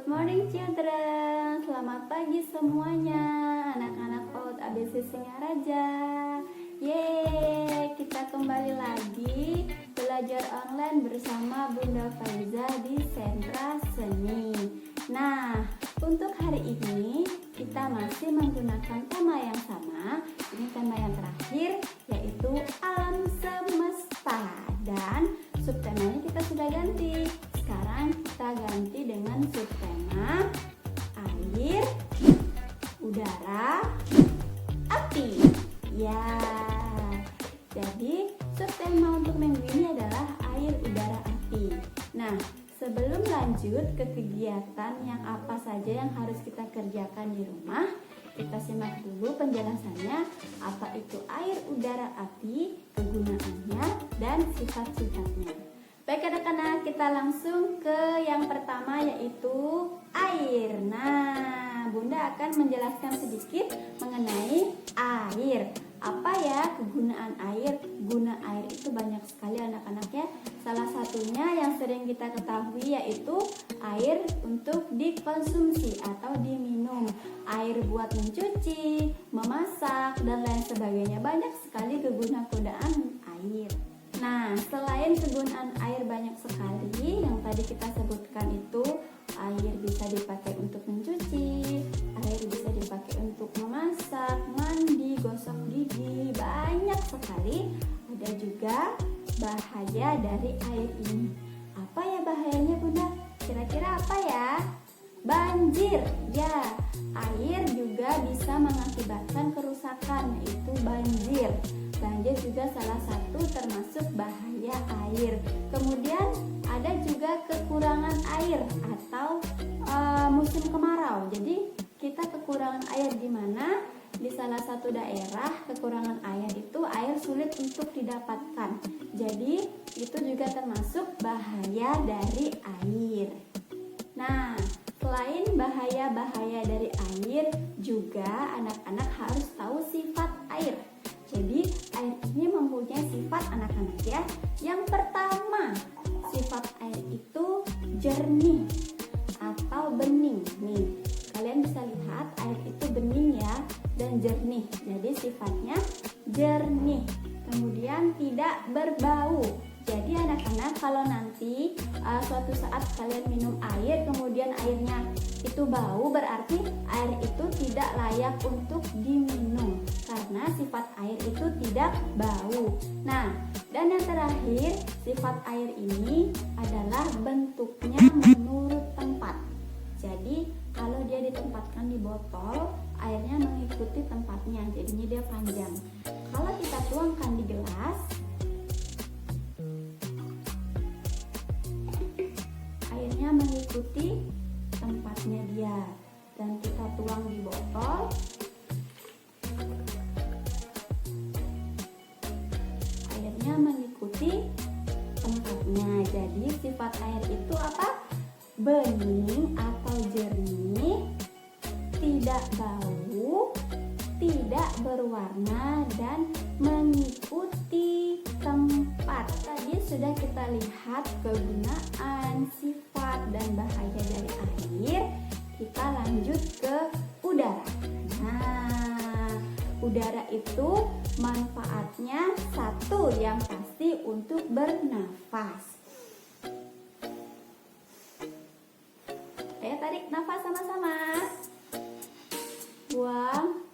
Good morning children. Selamat pagi semuanya, anak-anak PAUD ABC Singaraja. Yeay, kita kembali lagi belajar online bersama Bunda Faiza di Sentra Seni. Nah, untuk hari ini kita masih menggunakan tema yang sama. Ini tema yang terakhir, yaitu alam semesta. Dan subtemanya kita sudah ganti. Sekarang kita ganti dengan subtema air, udara, api. Ya, jadi subtema untuk minggu ini adalah air, udara, api. Nah, sebelum lanjut ke kegiatan yang apa saja yang harus kita kerjakan di rumah, kita simak dulu penjelasannya apa itu air, udara, api, kegunaannya, dan sifat-sifatnya. Baik anak-anak, kita langsung ke yang pertama yaitu air. Nah, Bunda akan menjelaskan sedikit mengenai air. Apa ya kegunaan air? Guna air itu banyak sekali anak-anak ya. Salah satunya yang sering kita ketahui yaitu air untuk dikonsumsi atau diminum. Air buat mencuci, memasak, dan lain sebagainya. Banyak sekali kegunaan air. Nah, selain kegunaan air banyak sekali yang tadi kita sebutkan itu, air bisa dipakai untuk mencuci, air bisa dipakai untuk memasak, mandi, gosok gigi, banyak sekali. Ada juga bahaya dari air ini. Apa ya bahayanya Bunda? Kira-kira apa ya? Banjir. Ya, air juga bisa mengakibatkan kerusakan, yaitu banjir. Banjir juga salah satu termasuk bahaya air. Kemudian ada juga kekurangan air atau musim kemarau. Jadi kita kekurangan air di mana? Di salah satu daerah kekurangan air itu air sulit untuk didapatkan. Jadi itu juga termasuk bahaya dari air. Nah, selain bahaya-bahaya dari air, juga anak-anak harus tahu sifat air. Jadi air ini mempunyai sifat anak-anak ya. Yang pertama, sifat air itu jernih atau bening. Nih, kalian bisa lihat air itu bening ya dan jernih. Jadi sifatnya jernih. Kemudian tidak berbau. Jadi anak-anak kalau nanti suatu saat kalian minum air kemudian airnya itu bau, berarti air itu tidak layak untuk diminum karena sifat air itu tidak bau. Nah, dan yang terakhir, sifat air ini adalah bentuknya menurut tempat. Jadi kalau dia ditempatkan di botol, airnya mengikuti tempatnya, jadinya dia panjang. Kalau kita tuangkan di gelas, airnya mengikuti tempatnya dia. Dan kita tuang di botol, airnya mengikuti tempatnya. Jadi sifat air itu apa? Bening atau jernih, tidak bau, tidak berwarna, dan mengikuti tempat. Tadi sudah kita lihat kegunaan, sifat, dan bahaya dari air. Kita lanjut ke udara. Nah, udara itu manfaatnya satu yang pasti untuk bernafas. Ayo tarik nafas sama-sama. Buang.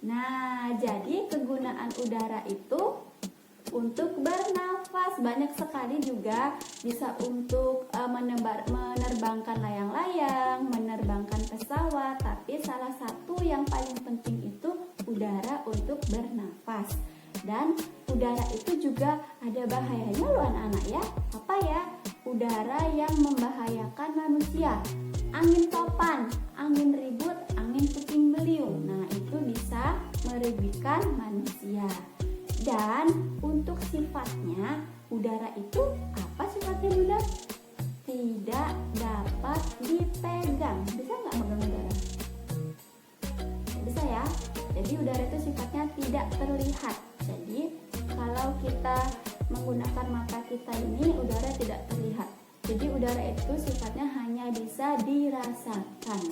Nah, jadi kegunaan udara itu untuk bernafas. Banyak sekali juga bisa untuk menerbangkan layang-layang, menerbangkan pesawat. Tapi salah satu yang paling penting itu udara untuk bernafas. Dan udara itu juga ada bahayanya loh anak-anak ya. Apa ya? Udara yang membahayakan manusia. Angin topan, angin ribut, angin puting beliung. Nah, itu bisa merugikan manusia. Dan untuk sifatnya, udara itu apa sifatnya Bunda? Tidak dapat dipegang. Bisa nggak megang udara? Bisa ya. Jadi udara itu sifatnya tidak terlihat. Jadi kalau kita menggunakan mata kita ini, udara tidak terlihat. Jadi udara itu sifatnya hanya hanya bisa dirasakan.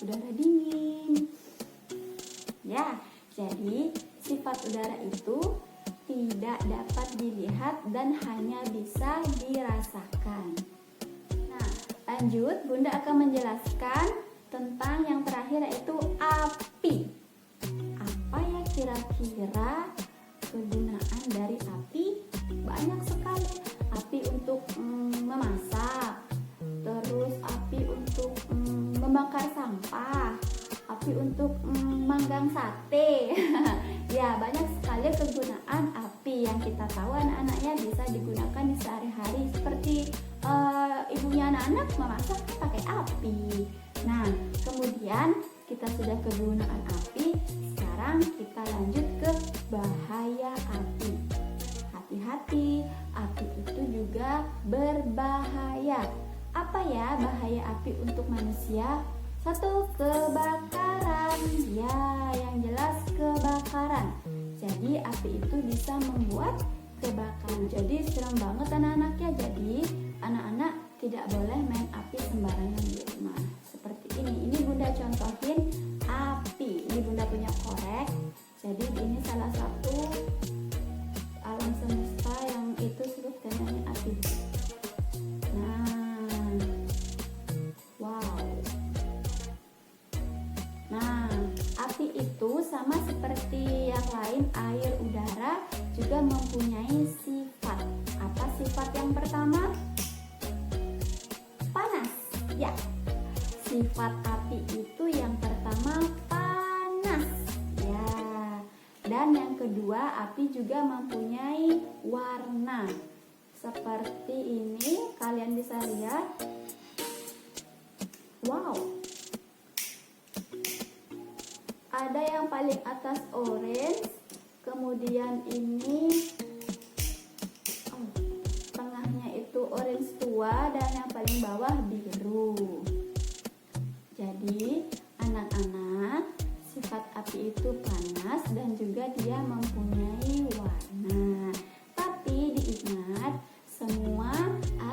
Udara dingin. Ya, jadi sifat udara itu tidak dapat dilihat dan hanya bisa dirasakan. Nah, lanjut Bunda akan menjelaskan tentang yang terakhir yaitu api. Apa ya kira-kira kegunaan dari api? Banyak sekali. Api untuk memasak, terus api untuk membakar sampah, api untuk manggang sate. Ya, banyak sekali kegunaan api yang kita tahu anak-anaknya bisa digunakan di sehari-hari, seperti ibunya anak-anak memasak pakai api. Nah, kemudian kita sudah kegunaan api, sekarang kita lanjut ke bahaya api. Hati-hati, api itu juga berbahaya. Apa ya bahaya api untuk manusia? Satu, kebakaran. Ya, yang jelas kebakaran. Jadi api itu bisa membuat kebakaran. Jadi serem banget anak-anaknya. Jadi anak-anak tidak boleh main api sembarangan di rumah. Seperti ini Bunda contohin api. Ini Bunda punya korek. Jadi ini salah satu alam semesta yang itu disebut namanya api. Nah, api itu sama seperti yang lain, air, udara juga mempunyai sifat. Apa sifat yang pertama? Panas. Ya, sifat api itu yang pertama panas. Ya, dan yang kedua api juga mempunyai warna. Seperti ini, kalian bisa lihat. Wow. Ada yang paling atas orange, kemudian ini tengahnya itu orange tua, dan yang paling bawah biru. Jadi anak-anak, sifat api itu panas dan juga dia mempunyai warna. Tapi diingat, semua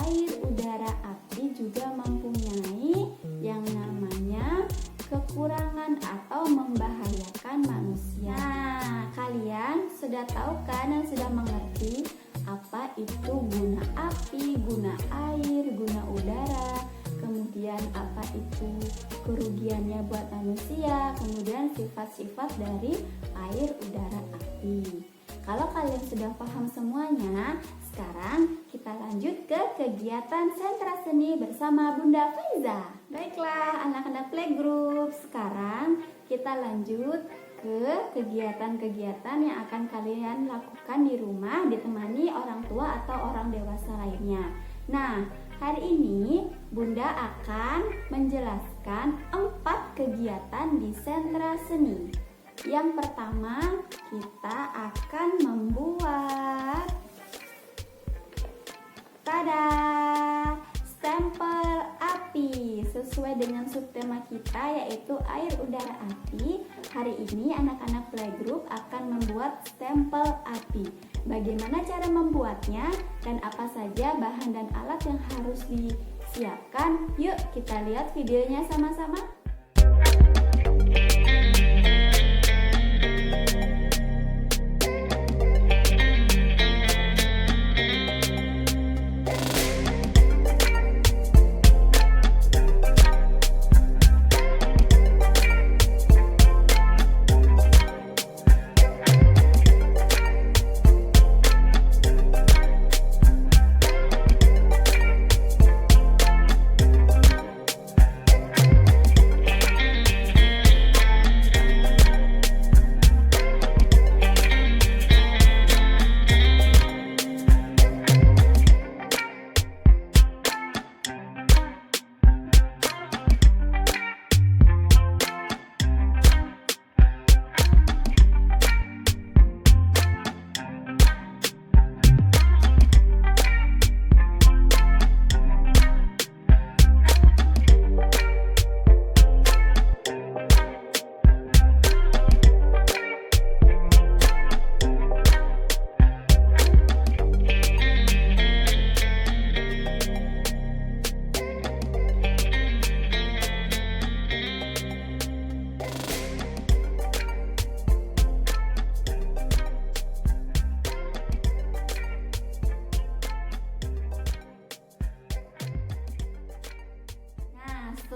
air, udara, api juga mempunyai yang namanya kekurangan atau membahayakan manusia. Nah, kalian sudah tahu kan dan sudah mengerti apa itu guna api, guna air, guna udara, kemudian apa itu kerugiannya buat manusia, kemudian sifat-sifat dari air, udara, api. Kalau kalian sudah paham semuanya, sekarang kita lanjut ke kegiatan sentra seni bersama Bunda Faiza. Baiklah anak-anak playgroup, sekarang kita lanjut ke kegiatan-kegiatan yang akan kalian lakukan di rumah ditemani orang tua atau orang dewasa lainnya. Nah, hari ini Bunda akan menjelaskan 4 kegiatan di sentra seni. Yang pertama, kita akan membuat stempel api sesuai dengan subtema kita yaitu air, udara, api. Hari ini anak-anak playgroup akan membuat stempel api. Bagaimana cara membuatnya dan apa saja bahan dan alat yang harus disiapkan? Yuk kita lihat videonya sama-sama.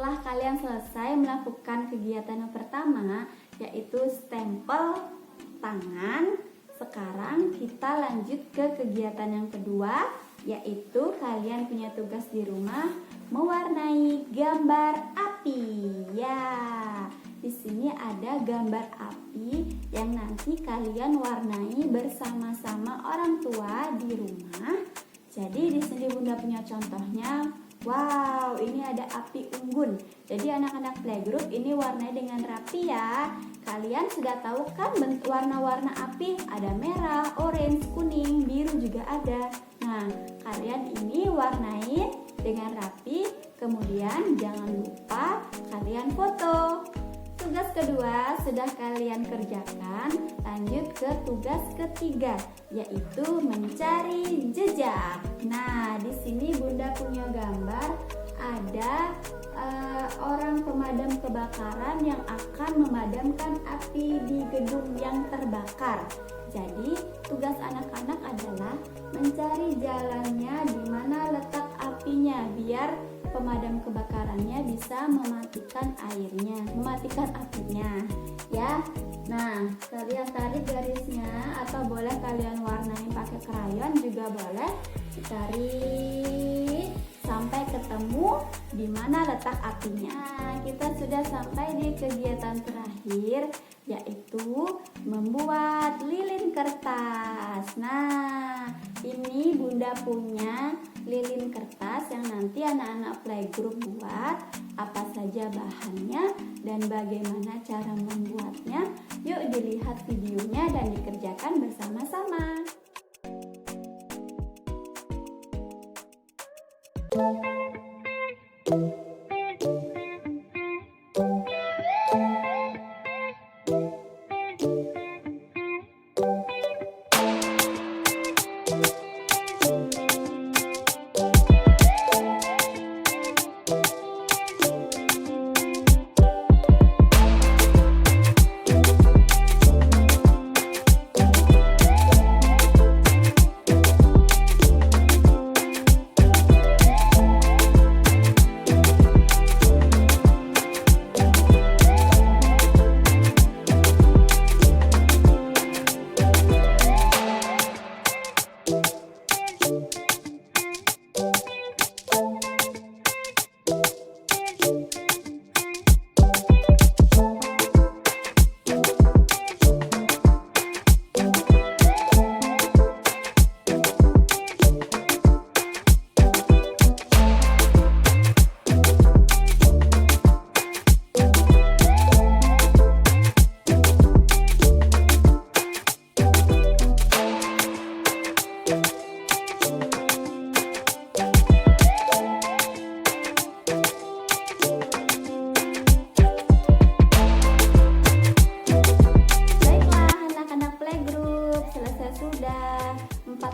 setelah kalian selesai melakukan kegiatan yang pertama, yaitu stempel tangan, sekarang kita lanjut ke kegiatan yang kedua, yaitu kalian punya tugas di rumah mewarnai gambar api. Ya, di sini ada gambar api yang nanti kalian warnai bersama-sama orang tua di rumah. Jadi di sini Bunda punya contohnya. Wow, ini ada api unggun. Jadi anak-anak playgroup ini warnai dengan rapi ya. Kalian sudah tahu kan warna-warna api? Ada merah, orange, kuning, biru juga ada. Nah, kalian ini warnai dengan rapi. Kemudian jangan lupa kalian foto. Tugas kedua sudah kalian kerjakan, lanjut ke tugas ketiga, yaitu mencari jejak. Nah, di sini Bunda punya gambar ada orang pemadam kebakaran yang akan memadamkan api di gedung yang terbakar. Jadi, tugas anak-anak adalah mencari jalannya di mana letak apinya biar pemadam kebakarannya bisa mematikan apinya ya. Nah, kalian tarik garisnya atau boleh kalian warnain pakai krayon juga boleh. Tarik sampai ketemu di mana letak apinya. Nah, kita sudah sampai di kegiatan terakhir, yaitu membuat lilin kertas. Nah, ini Bunda punya lilin kertas yang nanti anak-anak playgroup buat. Apa saja bahannya dan bagaimana cara membuatnya? Yuk dilihat videonya dan dikerjakan bersama-sama.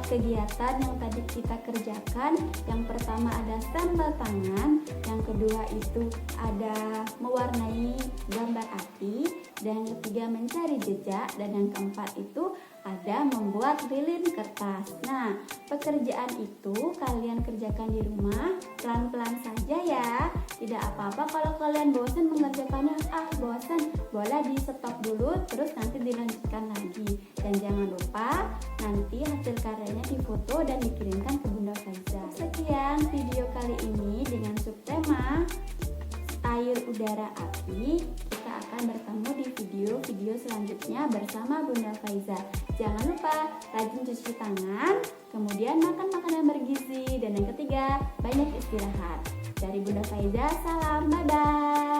Kegiatan yang tadi kita kerjakan, yang pertama ada stempel tangan, yang kedua itu ada mewarnai gambar api, dan yang ketiga mencari jejak, dan yang keempat itu ada membuat lilin kertas. Nah, pekerjaan itu kalian kerjakan di rumah pelan-pelan saja ya. Tidak apa-apa kalau kalian bosan mengerjakannya, bosan, boleh di stop dulu terus nanti dilanjutkan lagi. Dan jangan lupa nanti hasil karyanya difoto dan dikirimkan ke Bunda Faiza. Sekian video kali ini dengan subtema air, udara, api. Kita akan bertemu di video-video selanjutnya bersama Bunda Faiza. Jangan lupa rajin cuci tangan, kemudian makan makanan bergizi, dan yang ketiga banyak istirahat. Dari Bunda Faiza, salam, bye-bye.